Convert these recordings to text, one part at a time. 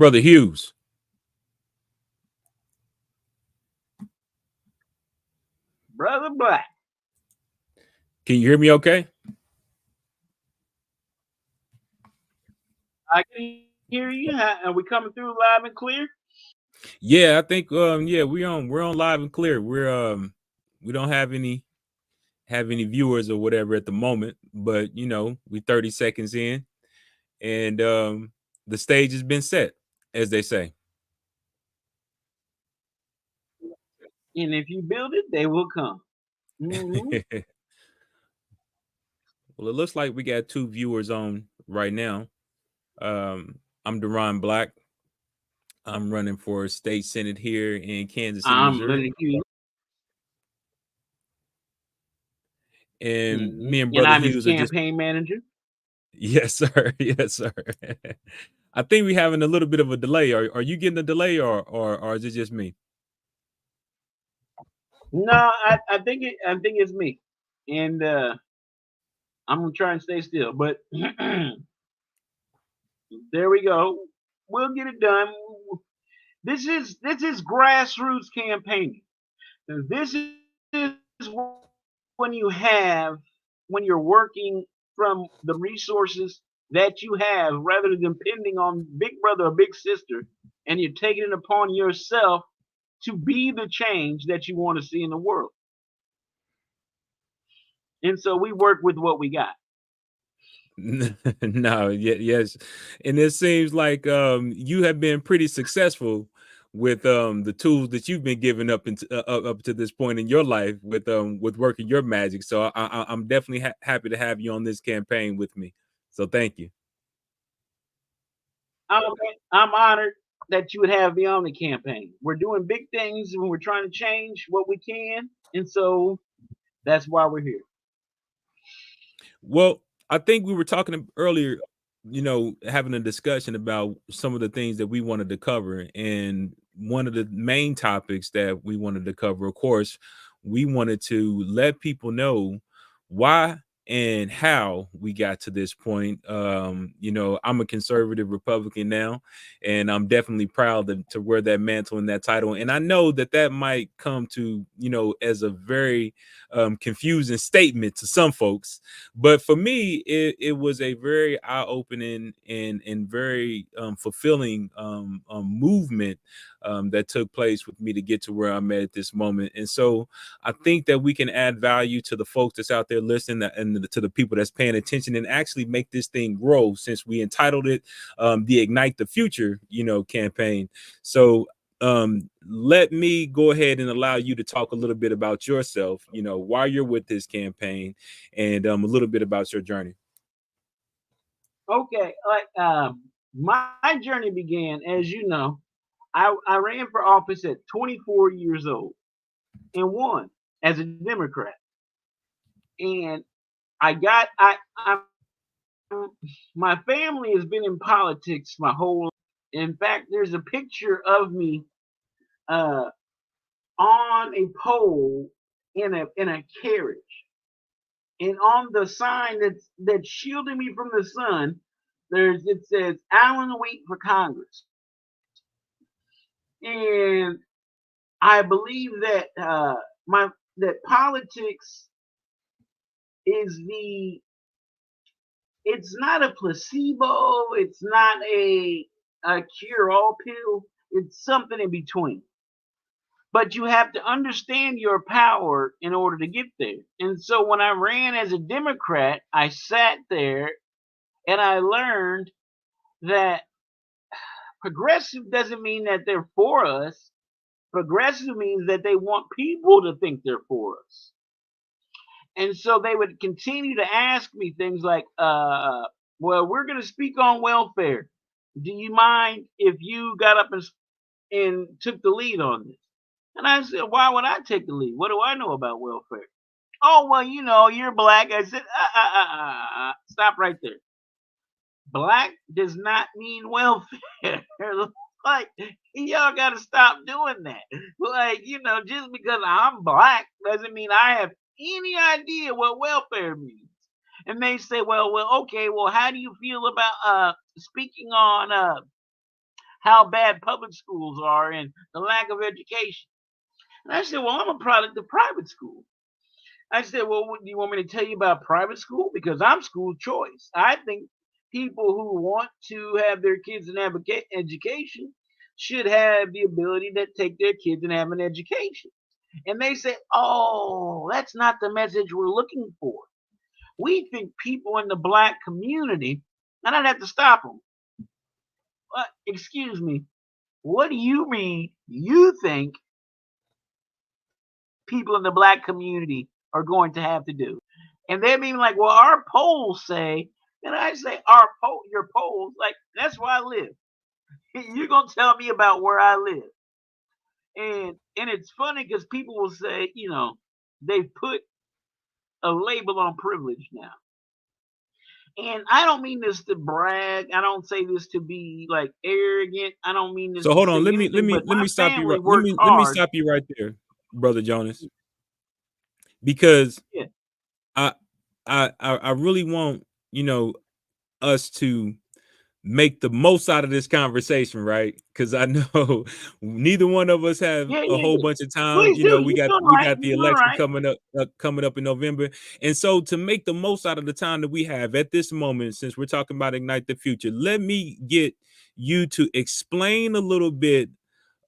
Brother Hughes. Brother Black. Can you hear me okay? I can hear you. Are we coming through live and clear? Yeah, I think yeah, we're on live and clear. We don't have any viewers or whatever at the moment, but we 30 seconds in, and the stage has been set, as they say. And if you build it, they will come. Mm-hmm. Well, it looks like we got 2 viewers on right now. I'm DerRon Black. I'm running for state senate here in Kansas City, I'm Missouri. Brother Hughes, And me and and Brother I'm his Hughes are just campaign manager. yes, sir. Yes, sir. I think we're having a little bit of a delay. Are you getting a delay or is it just me? No, I think it's me, and I'm gonna try and stay still. But there we go. We'll get it done. This is grassroots campaigning. This is when you have when you're working from the resources that you have rather than depending on big brother or big sister, and you're taking it upon yourself to be the change that you want to see in the world. And so we work with what we got. No, yes. And it seems like you have been pretty successful with the tools that you've been giving up to this point in your life with working your magic. So I'm definitely happy to have you on this campaign with me. So thank you. I'm, I'm honored that you would have me on the campaign. We're doing big things and we're trying to change what we can. And so that's why we're here. Well, I think we were talking earlier, having a discussion about some of the things that we wanted to cover. And one of the main topics that we wanted to cover, of course, we wanted to let people know why and how we got to this point. I'm a conservative Republican now, and I'm definitely proud to wear that mantle and that title. And I know that might come to, as a very confusing statement to some folks, but for me, it was a very eye-opening and very fulfilling movement that took place with me to get to where I'm at this moment. And so I think that we can add value to the folks that's out there listening and to the people that's paying attention and actually make this thing grow, since we entitled it the Ignite the Future, campaign. So let me go ahead and allow you to talk a little bit about yourself, why you're with this campaign, and a little bit about your journey. Okay, my journey began, as you know, I ran for office at 24 years old and won as a Democrat. And I got I my family has been in politics my whole life. In fact, there's a picture of me uh, on a pole in a carriage, and on the sign that's shielding me from the sun, it says Alan Wheat for Congress. And I believe that my that politics is the it's not a placebo, it's not a cure all pill, it's something in between. But you have to understand your power in order to get there. And so when I ran as a Democrat, I sat there and I learned that progressive doesn't mean that they're for us. Progressive means that they want people to think they're for us. And so they would continue to ask me things like, well, we're going to speak on welfare. Do you mind if you got up and took the lead on this? And I said, why would I take the lead? What do I know about welfare? Oh, well, you're black. I said, stop right there. Black does not mean welfare. Like, y'all got to stop doing that. Like, just because I'm black doesn't mean I have any idea what welfare means. And they say, well, okay, well, how do you feel about speaking on how bad public schools are and the lack of education. And I said, well, I'm a product of private school. I said, well, what, do you want me to tell you about private school? Because I'm school choice. I think people who want to have their kids in education should have the ability to take their kids and have an education. And they say, oh, that's not the message we're looking for. We think people in the black community, and I'd have to stop them. Excuse me, what do you mean you think people in the black community are going to have to do? And they're being like, well, our polls say, and I say, your polls, like, that's where I live. You're going to tell me about where I live. And it's funny because people will say, they put a label on privilege now. And I don't mean this to brag. I don't say this to be like arrogant. I don't mean this So to hold say on, anything, but let my me stop you family right. Let worked me hard. stop you right there, brother Jonas, because Yeah. I really want us to make the most out of this conversation, right? Because I know neither one of us have Yeah, a yeah, whole yeah. bunch of time. Please do. You're doing We right. got the You're doing election right. coming up in November, and so to make the most out of the time that we have at this moment, since we're talking about Ignite the Future, let me get you to explain a little bit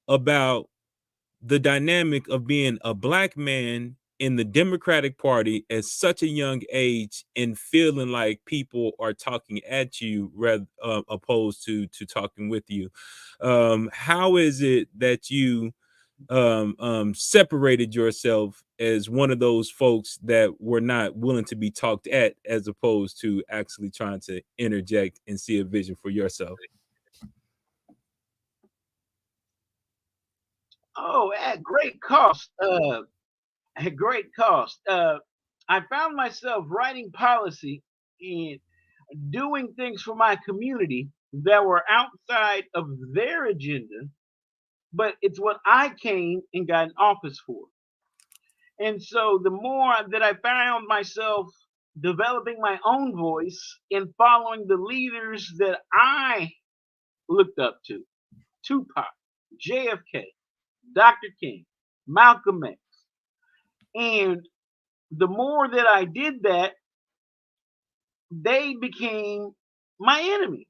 about the dynamic of being a black man in the Democratic Party at such a young age and feeling like people are talking at you rather opposed to talking with you. How is it that you separated yourself as one of those folks that were not willing to be talked at, as opposed to actually trying to interject and see a vision for yourself? Oh, at great cost. At great cost. I found myself writing policy and doing things for my community that were outside of their agenda, but it's what I came and got in office for. And so the more that I found myself developing my own voice and following the leaders that I looked up to, Tupac, JFK, Dr. King, Malcolm X, and the more that I did that, they became my enemy.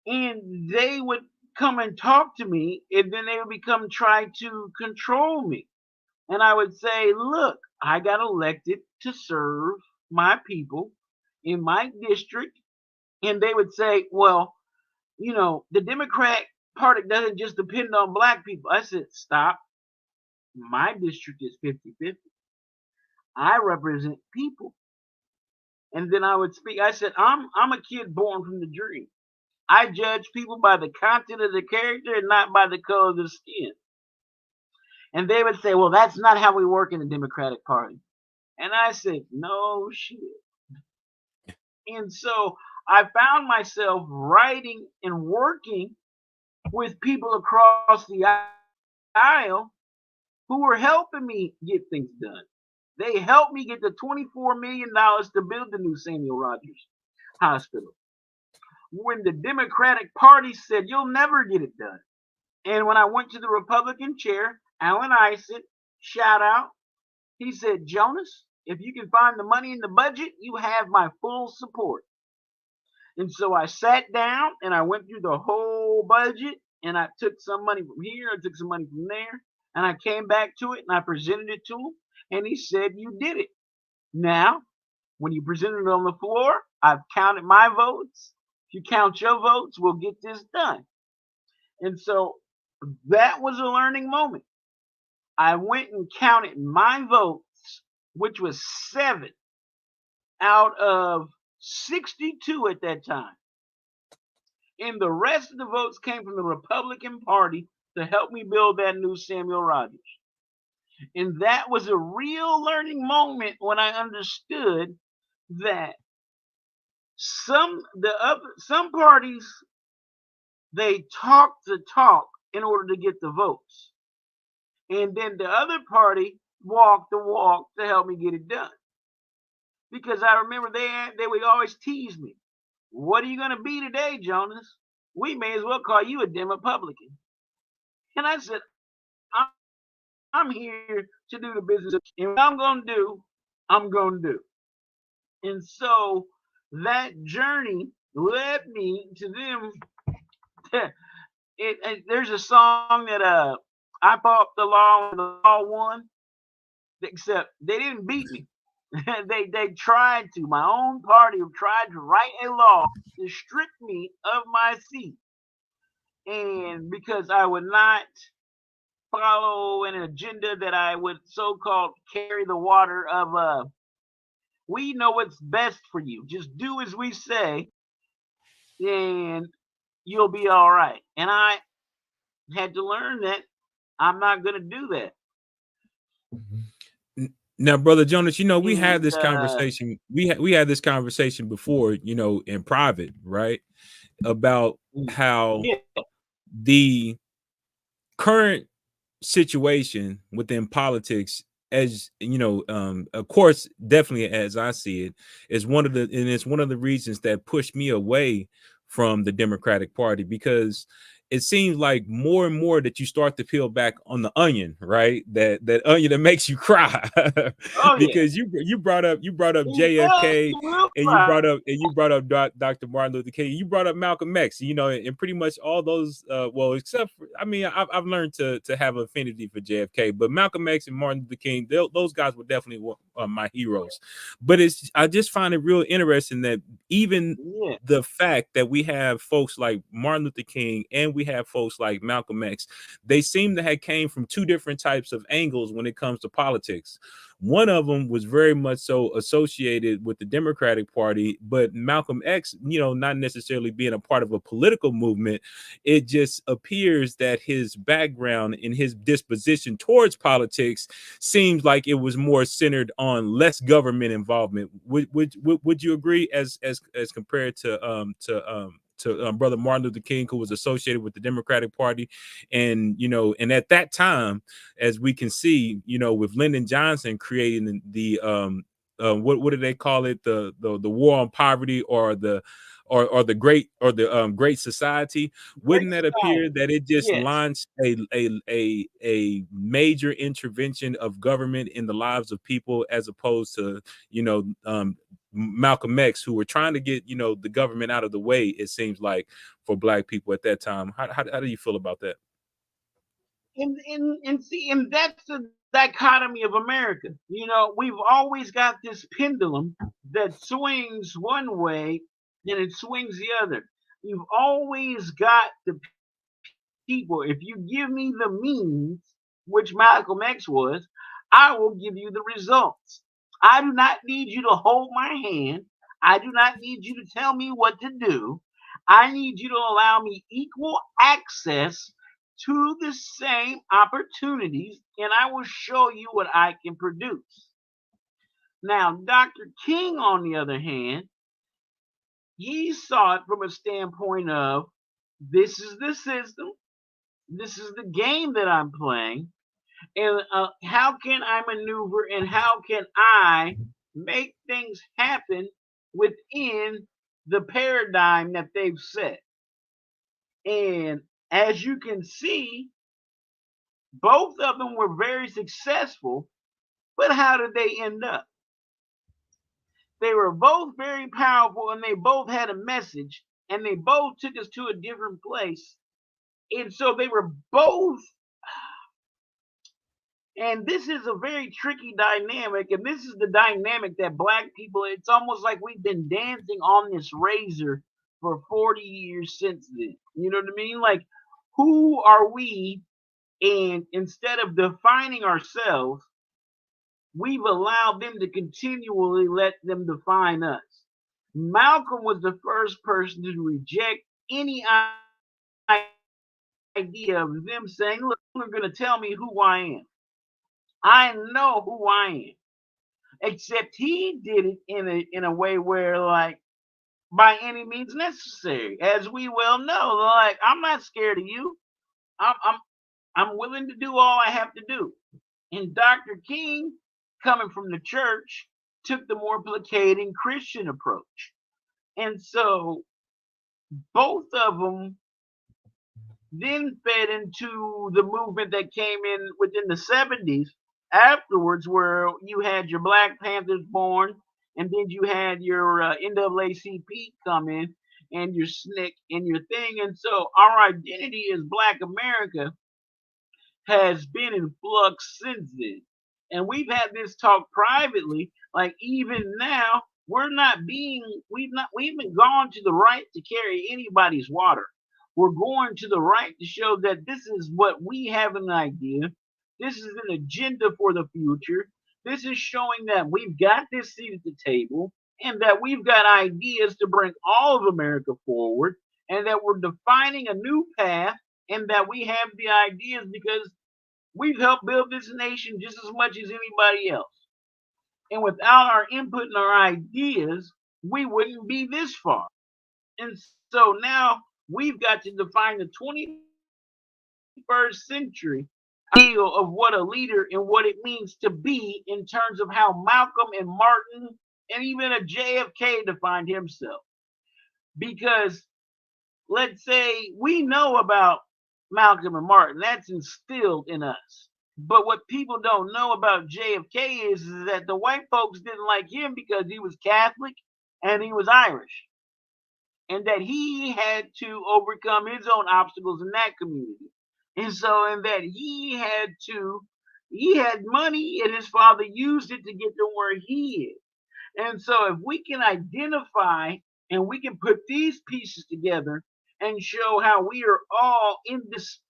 And they would come and talk to me, and then they would become try to control me. And I would say, look, I got elected to serve my people in my district. And they would say, well, the Democrat Party doesn't just depend on black people. I said, stop. My district is 50-50. I represent people. And then I would speak. I said, I'm a kid born from the dream. I judge people by the content of the character and not by the color of the skin. And they would say, well, that's not how we work in the Democratic Party. And I said, no shit. And so I found myself writing and working with people across the aisle who were helping me get things done. They helped me get the $24 million to build the new Samuel Rogers Hospital. When the Democratic Party said, you'll never get it done. And when I went to the Republican chair, Alan Ison, shout out, he said, Jonas, if you can find the money in the budget, you have my full support. And so I sat down and I went through the whole budget and I took some money from here, I took some money from there, and I came back to it and I presented it to him. And he said, you did it. Now, when you presented it on the floor, I've counted my votes. If you count your votes, we'll get this done. And so that was a learning moment. I went and counted my votes, which was 7 out of 62 at that time. And the rest of the votes came from the Republican Party to help me build that new Samuel Rogers. And that was a real learning moment when I understood that some parties, they talk the talk in order to get the votes. And then the other party walked the walk to help me get it done. Because I remember they would always tease me. What are you going to be today, Jonas? we may as well call you a Republican. And I said, I'm here to do the business, and what I'm going to do, I'm going to do. And so that journey led me to them. There's a song that I fought the law and the law won, except they didn't beat me. They tried to. My own party tried to write a law to strip me of my seat, and because I would not follow an agenda that I would so-called carry the water of we know what's best for you. Just do as we say, and you'll be all right. And I had to learn that I'm not going to do that. Now, brother Jonas, we had And this conversation. We had this conversation before, in private, right? About how yeah, the current situation within politics, as of course, definitely as I see it, is it's one of the reasons that pushed me away from the Democratic Party, because it seems like more and more that you start to peel back on the onion, right? That onion that makes you cry. oh yeah, Because you brought up it does. JFK, You will and cry. you brought up Dr. Martin Luther King, you brought up Malcolm X, and pretty much all those, well, except for, I mean, I've learned to have affinity for JFK, but Malcolm X and Martin Luther King, those guys were definitely my heroes. But I just find it real interesting that even Yeah, the fact that we have folks like Martin Luther King and we have folks like Malcolm X, they seem to have came from two different types of angles when it comes to politics. One of them was very much so associated with the Democratic Party, but Malcolm X, not necessarily being a part of a political movement, it just appears that his background and his disposition towards politics seems like it was more centered on less government involvement. Would you agree, as compared to brother Martin Luther King, who was associated with the Democratic Party, and and at that time, as we can see, with Lyndon Johnson creating the what do they call it, the war on poverty, or the great society, great wouldn't that appear society. that it just Yes. launched a major intervention of government in the lives of people, as opposed to Malcolm X, who were trying to get the government out of the way, it seems like, for Black people at that time? How do you feel about that? And that's the dichotomy of America. We've always got this pendulum that swings one way and it swings the other. You've always got the people. If you give me the means, which Malcolm X was, I will give you the results. I do not need you to hold my hand. I do not need you to tell me what to do. I need you to allow me equal access to the same opportunities, and I will show you what I can produce. Now, Dr. King, on the other hand, he saw it from a standpoint of this is the system, this is the game that I'm playing, and how can I maneuver and how can I make things happen within the paradigm that they've set. And as you can see, both of them were very successful, but how did they end up? They were both very powerful and they both had a message and they both took us to a different place. And so they were both, and this is a very tricky dynamic, and this is the dynamic that Black people, it's almost like we've been dancing on this razor for 40 years since then. You know what I mean? Like, who are we? And instead of defining ourselves, we've allowed them to continually let them define us. Malcolm was the first person to reject any idea of them saying, look, you're going to tell me who I am. I know who I am. Except he did it in a way where, like, by any means necessary. As we well know, like, I'm not scared of you. I'm I'm I'm willing to do all I have to do. And Dr. King, coming from the church, took the more placating Christian approach. And so both of them then fed into the movement that came in within the 70s afterwards, where you had your Black Panthers born, and then you had your NAACP come in, and your SNCC and your thing. And so our identity as Black America has been in flux since then. And we've had this talk privately, like even now, we haven't gone to the right to carry anybody's water. We're going to the right to show that this is what we have an idea. This is an agenda for the future. This is showing that we've got this seat at the table and that we've got ideas to bring all of America forward and that we're defining a new path and that we have the ideas because we've helped build this nation just as much as anybody else. And without our input and our ideas, we wouldn't be this far. And so now we've got to define the 21st century ideal of what a leader and what it means to be in terms of how Malcolm and Martin and even a JFK defined himself. Because let's say we know about Malcolm and Martin, that's instilled in us. But what people don't know about JFK is that the white folks didn't like him because he was Catholic and he was Irish, and that he had to overcome his own obstacles in that community. And so, in that he had money and his father used it to get to where he is. And so, if we can identify and we can put these pieces together and show how we are all in this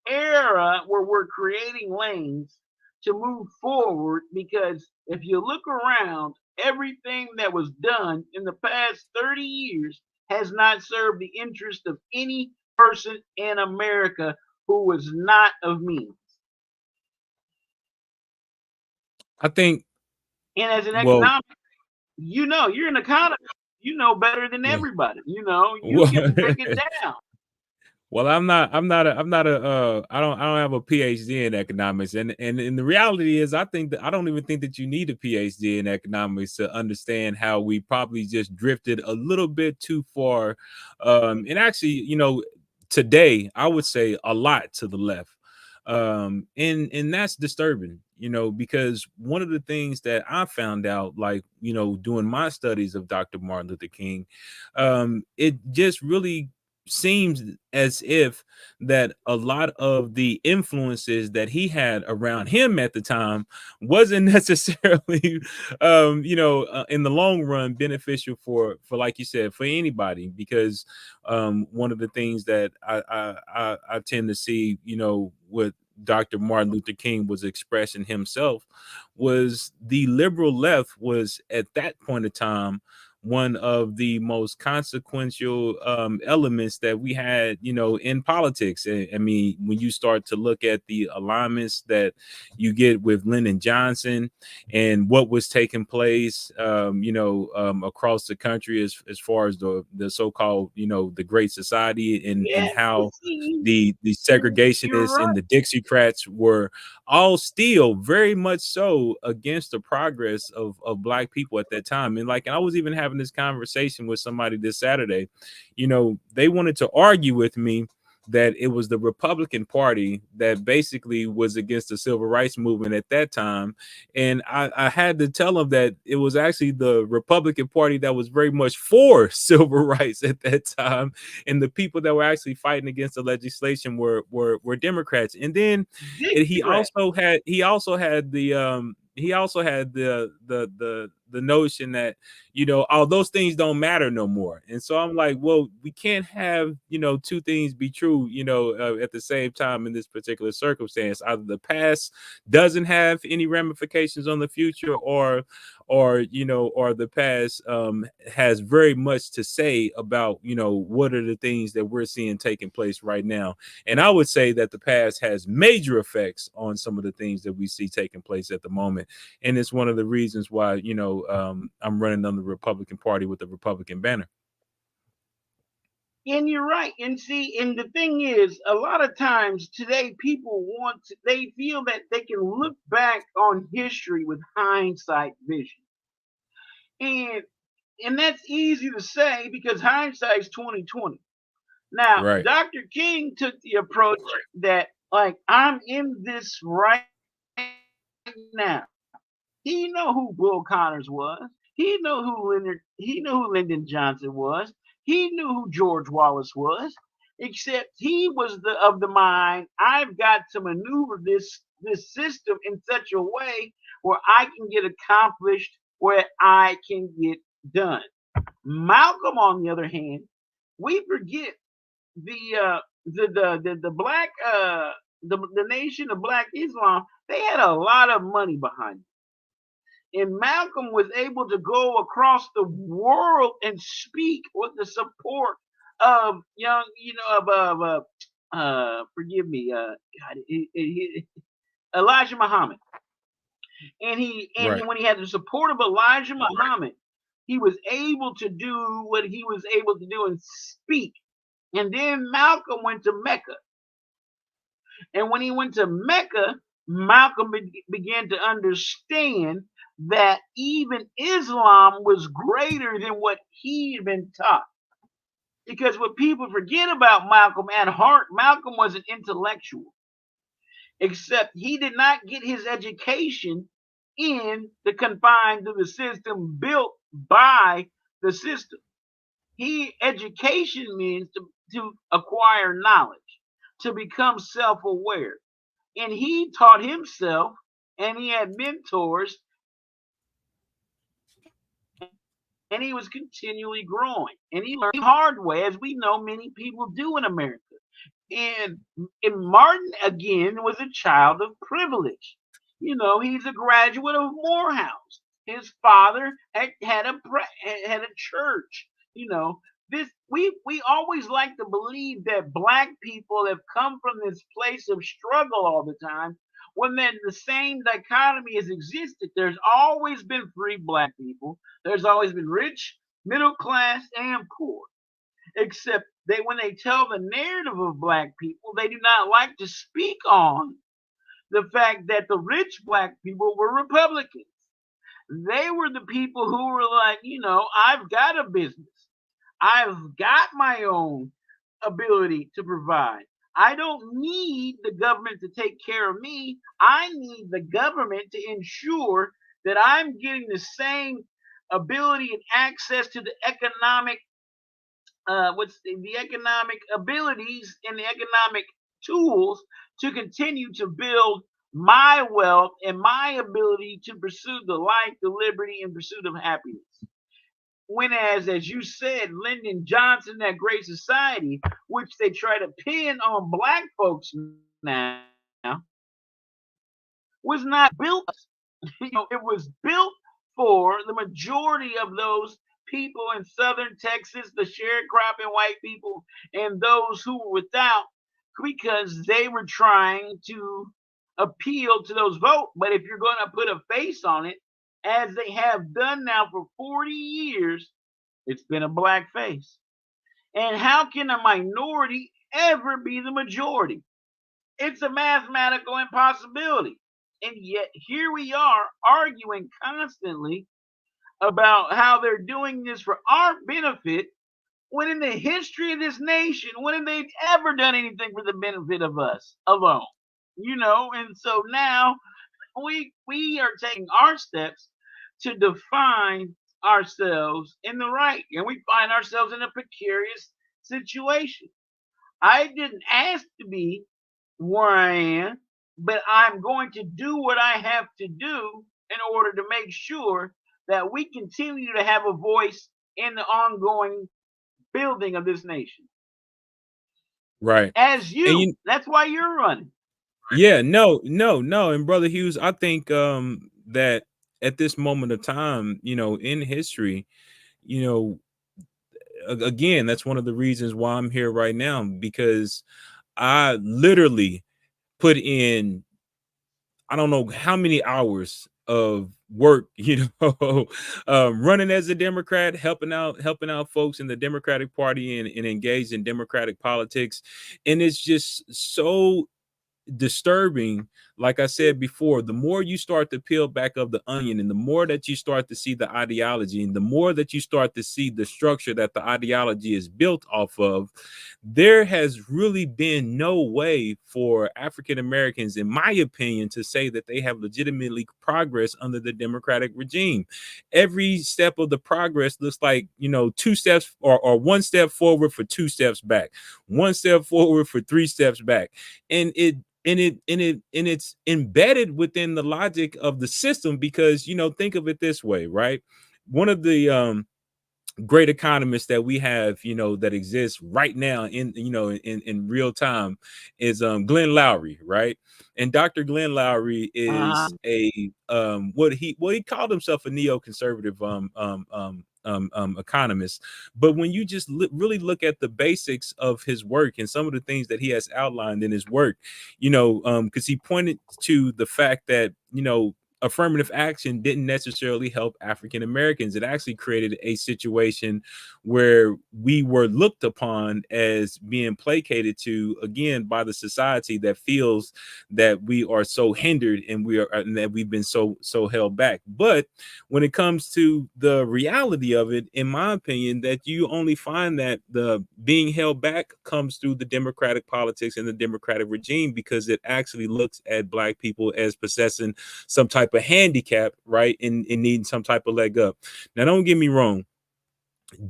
era where we're creating lanes to move forward, because if you look around, everything that was done in the past 30 years has not served the interest of any person in America who was not of means. I think, And as an well, economic, you're an economist, you know better than yeah. everybody. You Well, can break it down. well, I don't have a PhD in economics, and the reality is, I think that I don't even think that you need a PhD in economics to understand how we probably just drifted a little bit too far, and actually, today I would say a lot to the left, and that's disturbing, because one of the things that I found out, like, doing my studies of Dr. Martin Luther King, it just really seems as if that a lot of the influences that he had around him at the time wasn't necessarily in the long run beneficial for like you said, for anybody, because one of the things that I tend to see, with Dr. Martin Luther King was expressing himself, was the liberal left was at that point of time one of the most consequential elements that we had, in politics. I mean, when you start to look at the alignments that you get with Lyndon Johnson and what was taking place, across the country as far as the so-called, the Great Society, and Yes, but how see, the you're segregationists right. and the Dixiecrats were all still very much so against the progress of black people at that time. And I was even having this conversation with somebody this Saturday. They wanted to argue with me that it was the Republican Party that basically was against the civil rights movement at that time. And I had to tell them that it was actually the Republican Party that was very much for civil rights at that time. And the people that were actually fighting against the legislation were Democrats. And then he Right. also had the notion that, all those things don't matter no more. And so I'm like, well, we can't have, two things be true, at the same time in this particular circumstance. Either the past doesn't have any ramifications on the future, or the past has very much to say about, what are the things that we're seeing taking place right now. And I would say that the past has major effects on some of the things that we see taking place at the moment. And it's one of the reasons why, I'm running on the Republican Party with the Republican banner. And you're right. And see, and the thing is, a lot of times today, they feel that they can look back on history with hindsight vision. And and that's easy to say because hindsight's 2020. Now, Right. Dr. King took the approach that, like, I'm in this right now. He know who Bull Connors was. He knew who Lyndon Johnson was. He knew who George Wallace was. Except he was of the mind, I've got to maneuver this system in such a way where I can get accomplished, where I can get done. Malcolm, on the other hand, we forget the black the nation of Black Islam. They had a lot of money behind them. And Malcolm was able to go across the world and speak with the support of young, forgive me, Elijah Muhammad. And Right. when he had the support of Elijah Muhammad, he was able to do what he was able to do and speak. And then Malcolm went to Mecca. And when he went to Mecca, Malcolm began to understand that even Islam was greater than what he had been taught. Because what people forget about Malcolm, at heart, Malcolm was an intellectual, except he did not get his education in the confines of the system built by the system. Education means to acquire knowledge, to become self-aware. And he taught himself, and he had mentors, and he was continually growing. And he learned the hard way, as we know many people do in America. And, and Martin, again, was a child of privilege. He's a graduate of Morehouse. His father had a church. This we always like to believe that Black people have come from this place of struggle all the time, when then the same dichotomy has existed. There's always been free Black people. There's always been rich, middle class, and poor. Except when they tell the narrative of Black people, they do not like to speak on the fact that the rich Black people were Republicans. They were the people who were like, I've got a business. I've got my own ability to provide. I don't need the government to take care of me. I need the government to ensure that I'm getting the same ability and access to the economic the economic abilities and the economic tools to continue to build my wealth and my ability to pursue the life, the liberty, and pursuit of happiness. As you said, Lyndon Johnson, that Great Society, which they try to pin on Black folks now, was not built. It was built for the majority of those people in southern Texas, the sharecropping white people, and those who were without, because they were trying to appeal to those votes. But if you're going to put a face on it, as they have done now for 40 years, it's been a Black face. And how can a minority ever be the majority? It's a mathematical impossibility. And yet here we are arguing constantly about how they're doing this for our benefit, when in the history of this nation, when have they ever done anything for the benefit of us alone? And so now we are taking our steps to define ourselves in the right, and we find ourselves in a precarious situation. I didn't ask to be where I am, but I'm going to do what I have to do in order to make sure that we continue to have a voice in the ongoing building of this nation. Right. As And that's why you're running. yeah, no, no, no. And Brother Hughes, I think that at this moment of time, in history, you know, again, that's one of the reasons why I'm here right now, because I literally put in, I don't know how many hours of work, running as a Democrat, helping out folks in the Democratic Party, and engaged in Democratic politics. And it's just so disturbing, like I said before, the more you start to peel back of the onion, and the more that you start to see the ideology, and the more that you start to see the structure that the ideology is built off of, there has really been no way for African Americans, in my opinion, to say that they have legitimately progressed under the Democratic regime. Every step of the progress looks like, two steps, or one step forward for two steps back, one step forward for three steps back. And it's embedded within the logic of the system, because think of it this way, right? One of the great economists that we have, that exists right now in real time, is Glenn Lowry, right? And Dr. Glenn Lowry Uh-huh. is a what he called himself, a neoconservative economist. But when you just really look at the basics of his work and some of the things that he has outlined in his work, because he pointed to the fact that affirmative action didn't necessarily help African Americans. It actually created a situation where we were looked upon as being placated to, again, by the society that feels that we are so hindered, and that we've been so held back. But when it comes to the reality of it, in my opinion, that you only find that the being held back comes through the democratic politics and the democratic regime, because it actually looks at Black people as possessing some type of handicap, right? In needing some type of leg up. Now, don't get me wrong.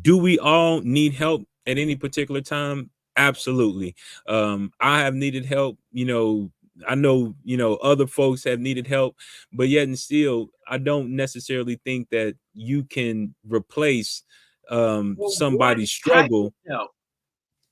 Do we all need help at any particular time? Absolutely. I have needed help. I know, other folks have needed help, but yet and still, I don't necessarily think that you can replace Well, what somebody's type struggle. of help?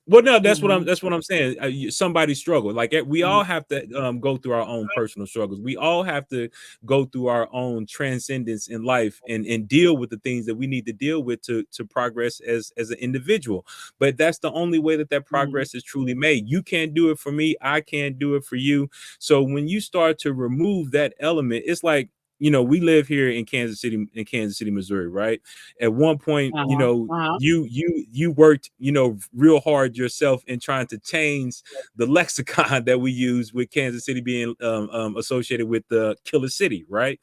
Well, no, that's what I'm. Mm-hmm. That's what I'm saying. Somebody struggle. Like, we all have to go through our own personal struggles. We all have to go through our own transcendence in life, and deal with the things that we need to deal with to progress as an individual. But that's the only way that Mm-hmm. progress is truly made. You can't do it for me. I can't do it for you. So when you start to remove that element, it's like, we live here in Kansas City, Missouri, right? At one point, Uh-huh. Uh-huh. you worked, real hard yourself in trying to change the lexicon that we use, with Kansas City being associated with the killer city, right?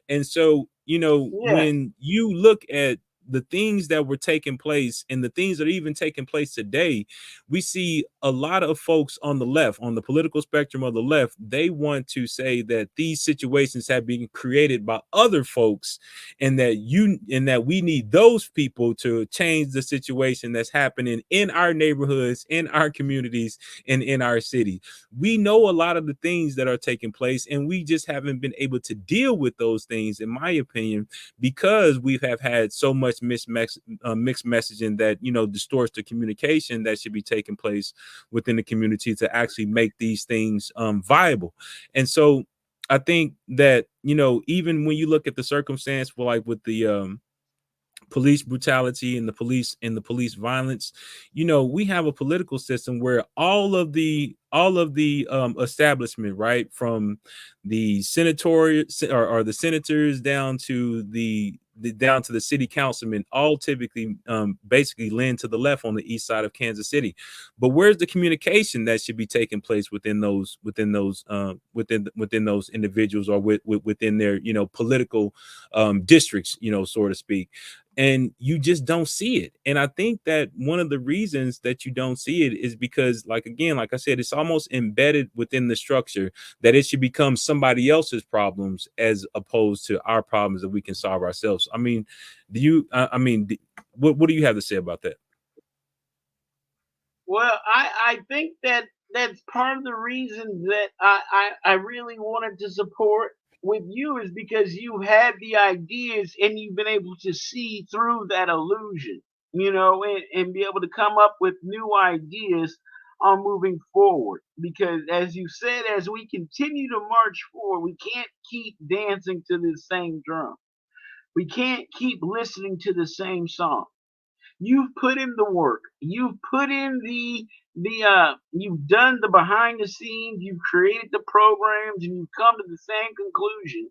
And so, Yeah. when you look at the things that were taking place, and the things that are even taking place today, we see a lot of folks on the left, on the political spectrum of the left, they want to say that these situations have been created by other folks, and that we need those people to change the situation that's happening in our neighborhoods, in our communities, and in our city. We know a lot of the things that are taking place, and we just haven't been able to deal with those things, in my opinion, because we have had so much mixed messaging that distorts the communication that should be taking place within the community, to actually make these things viable. And so I think that, even when you look at the circumstance, for, like, with the police brutality and the police violence, we have a political system where all of the establishment, right, from the senatorial, or the senators, down to the city councilmen, all typically basically lean to the left on the east side of Kansas City. But where's the communication that should be taking place within those individuals, or within their political districts, so to speak? And you just don't see it. And I think that one of the reasons that you don't see it is because, like, again, like I said, it's almost embedded within the structure that it should become somebody else's problems, as opposed to our problems that we can solve ourselves. I mean, what do you have to say about that? Well, I think that that's part of the reason that I really wanted to support with you, is because you had the ideas and you've been able to see through that illusion, and be able to come up with new ideas on moving forward. Because, as you said, as we continue to march forward, we can't keep dancing to the same drum. We can't keep listening to the same song. You've put in the work. You've put in the you've done the behind the scenes, you've created the programs, and you've come to the same conclusion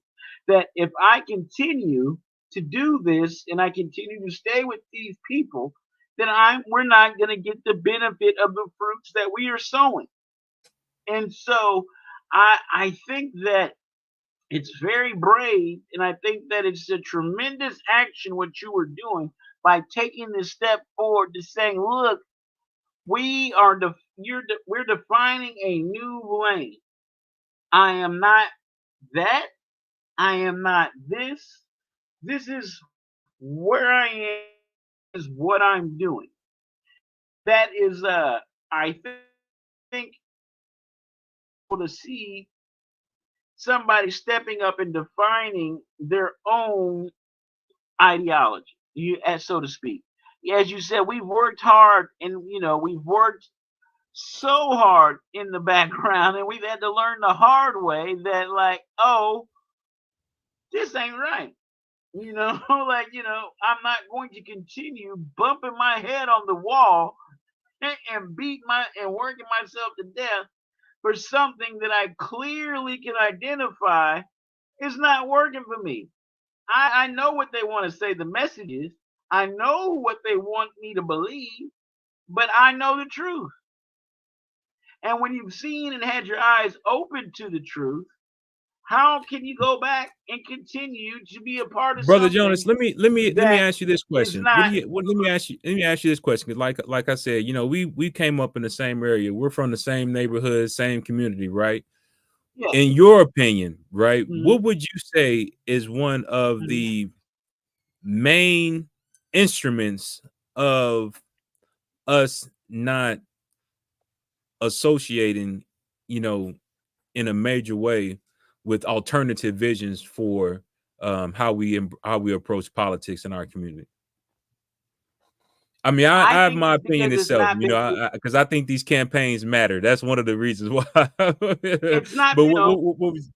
that if I continue to do this and I continue to stay with these people, then we're not going to get the benefit of the fruits that we are sowing. And so I think that it's very brave, and I think that it's a tremendous action what you were doing by taking this step forward to saying, look, we are we're defining a new lane. I am not that. I am not this. This is where I am. Is what I'm doing. That is, I think, to see somebody stepping up and defining their own ideology, as so to speak. As you said, we've worked hard, and we've worked so hard in the background, and we've had to learn the hard way that, like, oh, this ain't right. Like, I'm not going to continue bumping my head on the wall and working myself to death for something that I clearly can identify is not working for me. I know what they want to say the message is. I know what they want me to believe, but I know the truth. And when you've seen and had your eyes open to the truth, how can you go back and continue to be a part of Brother Jonas, something let me that ask you this is question. not? Let me ask you this question. 'Cause like I said, we came up in the same area. We're from the same neighborhood, same community, right? Yeah. In your opinion, right? Mm-hmm. What would you say is one of Mm-hmm. the main instruments of us not associating, you know, in a major way with alternative visions for how we approach politics in our community? I mean, I I have think my it's opinion because it's itself, not been. because I think these campaigns matter. That's one of the reasons why. It's not. But what was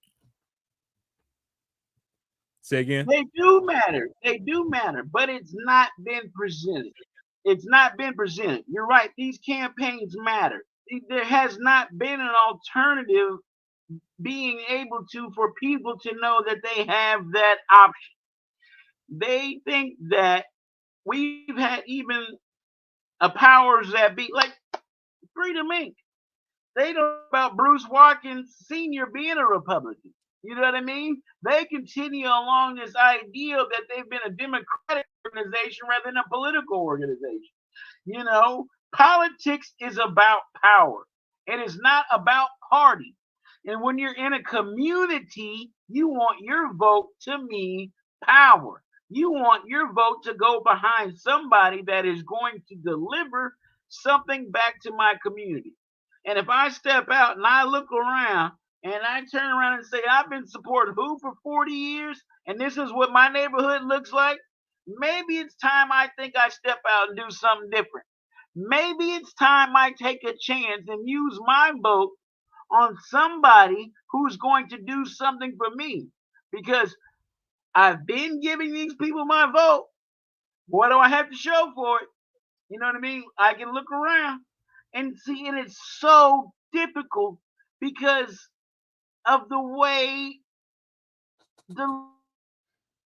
say again? They do matter. They do matter, but it's not been presented. It's not been presented. You're right. These campaigns matter. There has not been an alternative being able to for people to know that they have that option. They think that we've had even a powers that be like Freedom Inc. They don't know about Bruce Watkins Sr. being a Republican. You know what I mean? They continue along this ideal that they've been a democratic organization rather than a political organization. Politics is about power. It is not about party. And when you're in a community, you want your vote to mean power. You want your vote to go behind somebody that is going to deliver something back to my community. And if I step out and I look around and I turn around and say, I've been supporting who for 40 years, and this is what my neighborhood looks like, maybe it's time I think I step out and do something different. Maybe it's time I take a chance and use my vote on somebody who's going to do something for me. Because I've been giving these people my vote. What do I have to show for it? You know what I mean? I can look around and see, and it's so difficult because of the way the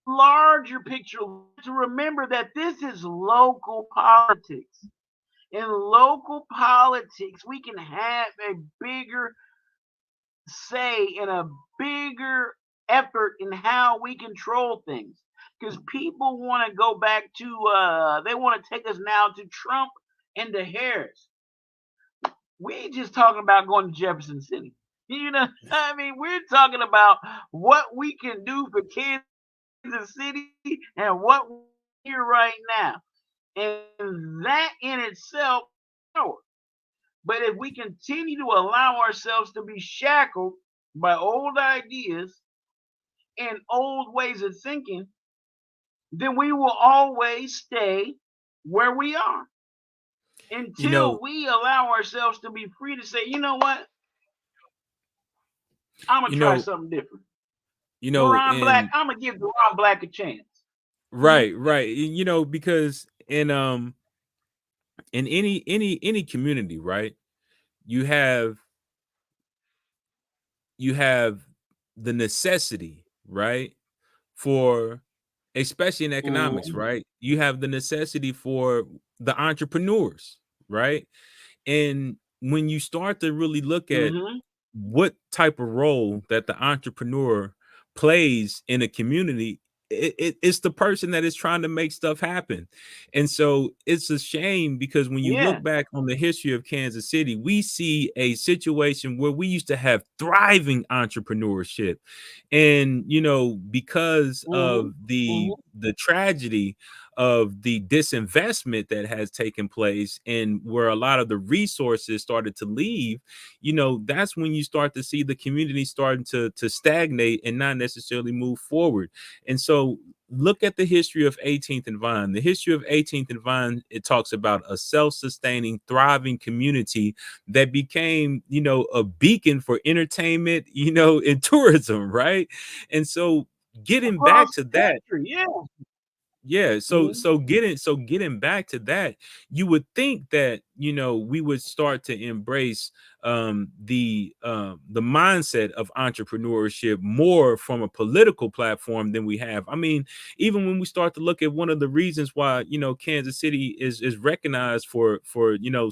larger picture to remember that this is local politics. In local politics, we can have a bigger say and a bigger effort in how we control things. Because people want to go back to, they want to take us now to Trump and to Harris. We ain't just talking about going to Jefferson City. I mean, we're talking about what we can do for Kansas City and what we're here right now. And that in itself is power. But if we continue to allow ourselves to be shackled by old ideas and old ways of thinking, then we will always stay where we are You until know, we allow ourselves to be free to say, you know what? I'm gonna you try know, something different. DerRon Black, in I'm gonna give DerRon Black a chance. Mhm. right, because in any community, right, you have you have the necessity, right, for especially in economics, Mhm. right? You have the necessity for the entrepreneurs, right? And when you start to really look at Mhm. what type of role that the entrepreneur plays in a community, it's the person that is trying to make stuff happen. And so it's a shame because when you Yeah. look back on the history of Kansas City, we see a situation where we used to have thriving entrepreneurship. And because Hmm. of the tragedy of the disinvestment that has taken place and where a lot of the resources started to leave, that's when you start to see the community starting to stagnate and not necessarily move forward. And so look at the history of 18th and Vine. The history of 18th and Vine, it talks about a self-sustaining, thriving community that became, a beacon for entertainment, and tourism, right? And so getting back Across to the that, country. Yeah. yeah, so Hmm. getting back to that, you would think that, we would start to embrace the mindset of entrepreneurship more from a political platform than we have. I mean, even when we start to look at one of the reasons why, Kansas City is recognized for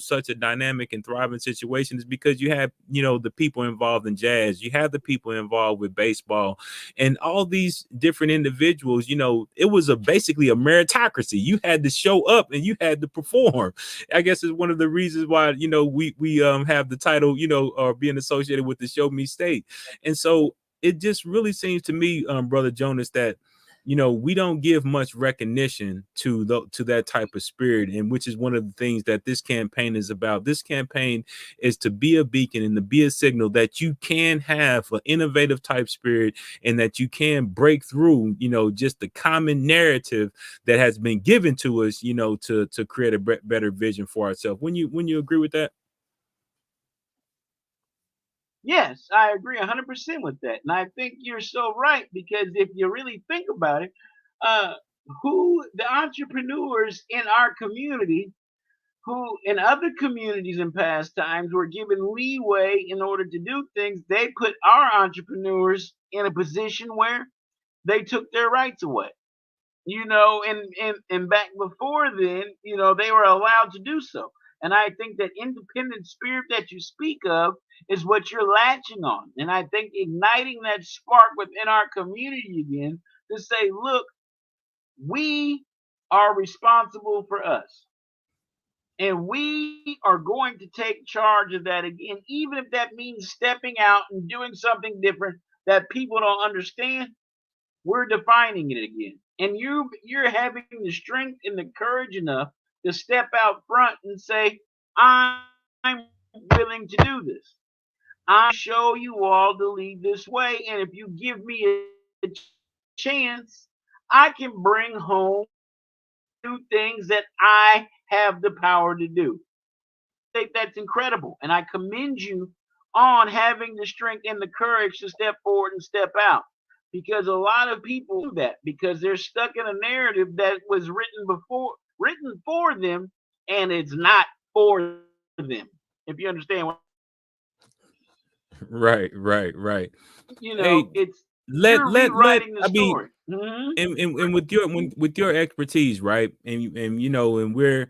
such a dynamic and thriving situation is because you have, the people involved in jazz, you have the people involved with baseball, and all these different individuals, it was basically a meritocracy. You had to show up and you had to perform. I guess is one of the reasons why, we have the title, or being associated with the Show Me State. And so it just really seems to me, brother Jonas, that we don't give much recognition to that type of spirit, and which is one of the things that this campaign is about. This campaign is to be a beacon and to be a signal that you can have an innovative type spirit and that you can break through, just the common narrative that has been given to us, to create a better vision for ourselves. When you agree with that? Yes, I agree 100% with that. And I think you're so right because if you really think about it, uh, who the entrepreneurs in our community who in other communities in past times were given leeway in order to do things, they put our entrepreneurs in a position where they took their rights away. And back before then, they were allowed to do so. And I think that independent spirit that you speak of is what you're latching on. And I think igniting that spark within our community again to say, look, we are responsible for us. And we are going to take charge of that again, even if that means stepping out and doing something different that people don't understand. We're defining it again. And you're having the strength and the courage enough to step out front and say, I'm willing to do this. I show you all to lead this way. And if you give me a chance, I can bring home do things that I have the power to do. Think that's incredible. And I commend you on having the strength and the courage to step forward and step out. Because a lot of people do that because they're stuck in a narrative that was written for them, and it's not for them. If you understand what Right, right, right. Hey, it's let you're let let rewriting the I mean, story. Hmm. and with your expertise, right? And we're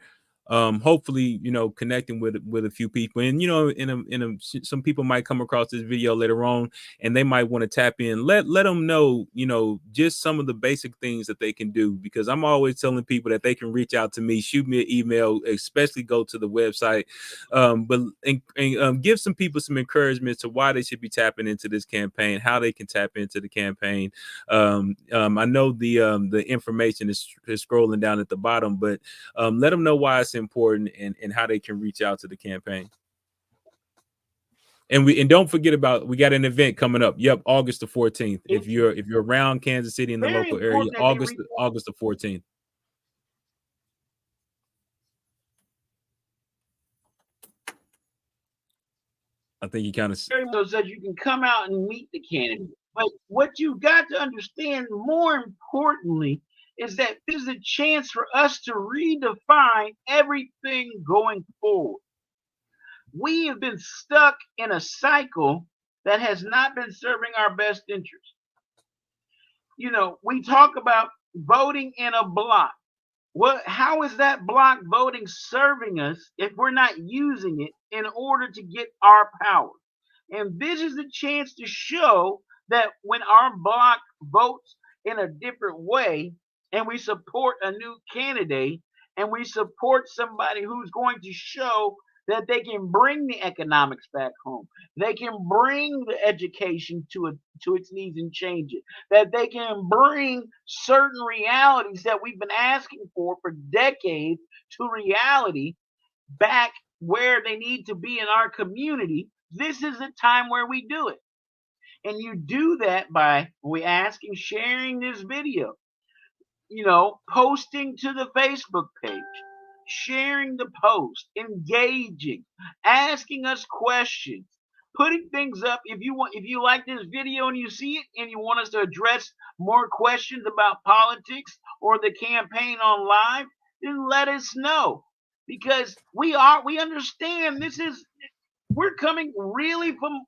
hopefully, connecting with a few people, and some people might come across this video later on and they might want to tap in. Let them know, just some of the basic things that they can do, because I'm always telling people that they can reach out to me, shoot me an email, especially go to the website, but give some people some encouragement to why they should be tapping into this campaign, how they can tap into the campaign. I know the information is scrolling down at the bottom, but let them know why it's important and how they can reach out to the campaign. And don't forget about, we got an event coming up. Yep, August the 14th. If It's you're around Kansas City in the very local area, important that they August reach August the 14th. I think you kind of so that you can come out and meet the candidate. But what you've got to understand more importantly is that this is a chance for us to redefine everything going forward. We have been stuck in a cycle that has not been serving our best interest. We talk about voting in a block. How is that block voting serving us if we're not using it in order to get our power? envisions a chance to show that when our block votes in a different way and we support a new candidate and we support somebody who's going to show that they can bring the economics back home, they can bring the education to its knees and change it, that they can bring certain realities that we've been asking for decades to reality back where they need to be in our community. This is a time where we do it. And you do that by we asking, sharing this video, posting to the Facebook page, sharing the post, engaging, asking us questions, putting things up. If you like this video and you see it and you want us to address more questions about politics or the campaign on live, then let us know. Because we understand we're coming really from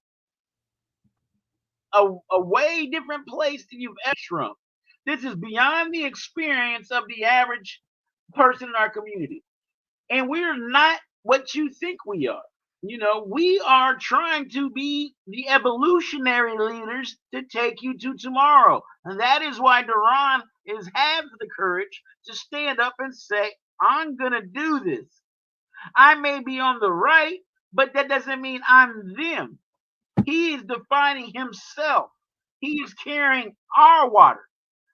a way different place than you've ever from. This is beyond the experience of the average person in our community. And we're not what you think we are. We are trying to be the evolutionary leaders to take you to tomorrow. And that is why DerRon has the courage to stand up and say, I'm going to do this. I may be on the right, but that doesn't mean I'm them. He is defining himself. He is carrying our water,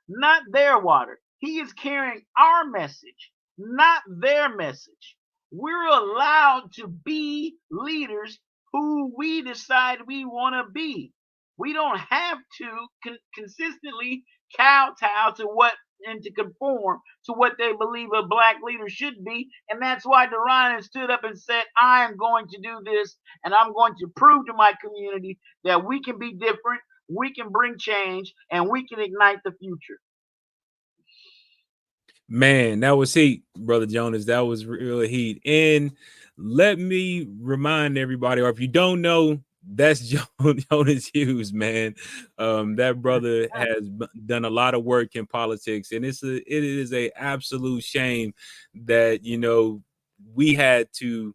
not their water. He is carrying our message, not their message. We're allowed to be leaders who we decide we want to be. We don't have to consistently kowtow to what and to conform to what they believe a black leader should be. And that's why DerRon has stood up and said, I am going to do this, and I'm going to prove to my community that we can be different, we can bring change, and we can ignite the future. Man, that was heat, Brother Jonas. That was real heat. And let me remind everybody, or if you don't know, that's Jonas Hughes, man. That brother has done a lot of work in politics, and it is a absolute shame that we had to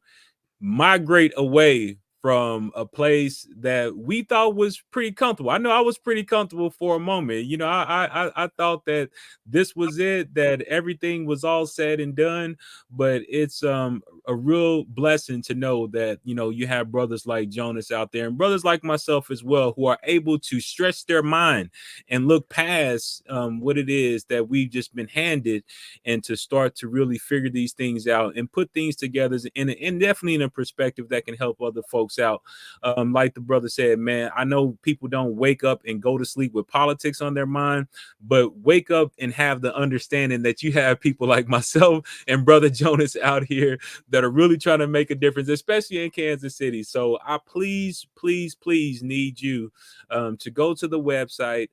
migrate away from a place that we thought was pretty comfortable. I know I was pretty comfortable for a moment. I thought that this was it, that everything was all said and done. But it's a real blessing to know that you have brothers like Jonas out there, and brothers like myself as well, who are able to stretch their mind and look past what it is that we've just been handed, and to start to really figure these things out and put things together in definitely in a perspective that can help other folks out. Like the brother said, man, I know people don't wake up and go to sleep with politics on their mind, but wake up and have the understanding that you have people like myself and Brother Jonas out here that are really trying to make a difference, especially in Kansas City. So I please need you to go to the website,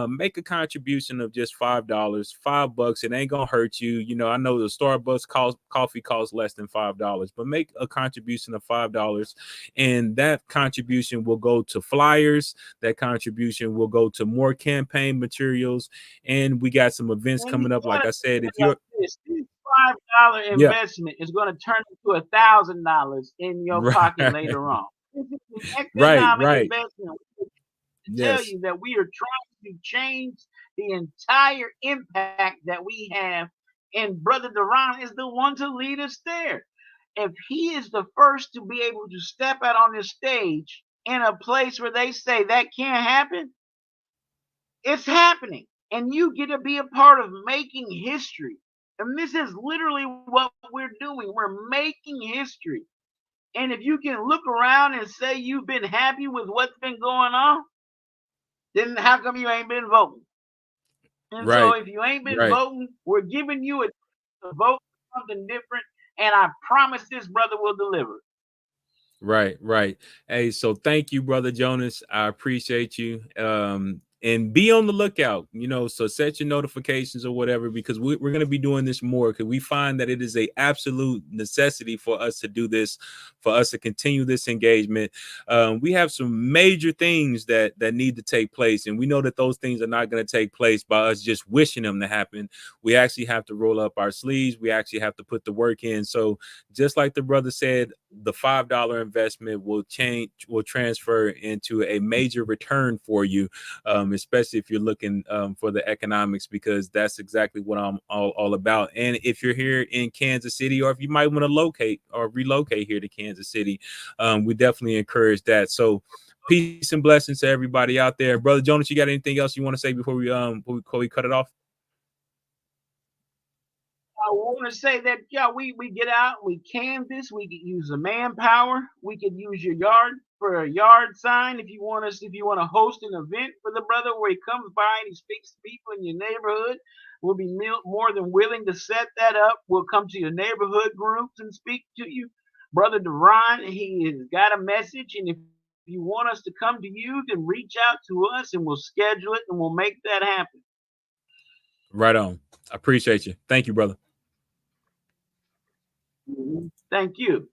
make a contribution of just $5, $5. It ain't gonna hurt you. I know the Starbucks coffee costs less than $5, but make a contribution of $5, and that contribution will go to flyers. That contribution will go to more campaign materials, and we got some events coming up. Like I said, if you're this $5 investment is going to turn into $1,000 in your pocket later on. This is an economic investment. Tell you that we are trying to change the entire impact that we have, and Brother DerRon is the one to lead us there. If he is the first to be able to step out on this stage in a place where they say that can't happen, it's happening. And you get to be a part of making history. And this is literally what we're doing. We're making history. And if you can look around and say you've been happy with what's been going on, then how come you ain't been voting? And so if you ain't been voting, we're giving you a vote for something different. And I promise this brother will deliver. Right. Hey, so thank you, Brother Jonas. I appreciate you. And be on the lookout, so set your notifications or whatever, because we're going to be doing this more, because we find that it is a absolute necessity for us to do this, for us to continue this engagement. We have some major things that need to take place, and we know that those things are not going to take place by us just wishing them to happen. We actually have to roll up our sleeves. We actually have to put the work in. So just like the brother said, the $5 investment will transfer into a major return for you, especially if you're looking for the economics, because that's exactly what I'm all about. And if you're here in Kansas City, or if you might want to locate or relocate here to Kansas City, we definitely encourage that. So peace and blessings to everybody out there. Brother Jonas, you got anything else you want to say before we cut it off? I want to say that, yeah, we get out, we canvas, we could use the manpower, we could use your yard for a yard sign if you want to host an event for the brother where he comes by and he speaks to people in your neighborhood. We'll be more than willing to set that up. We'll come to your neighborhood groups and speak to you. Brother DerRon, he has got a message, and if you want us to come to you, then reach out to us and we'll schedule it and we'll make that happen. Right on. I appreciate you. Thank you, brother. Thank you.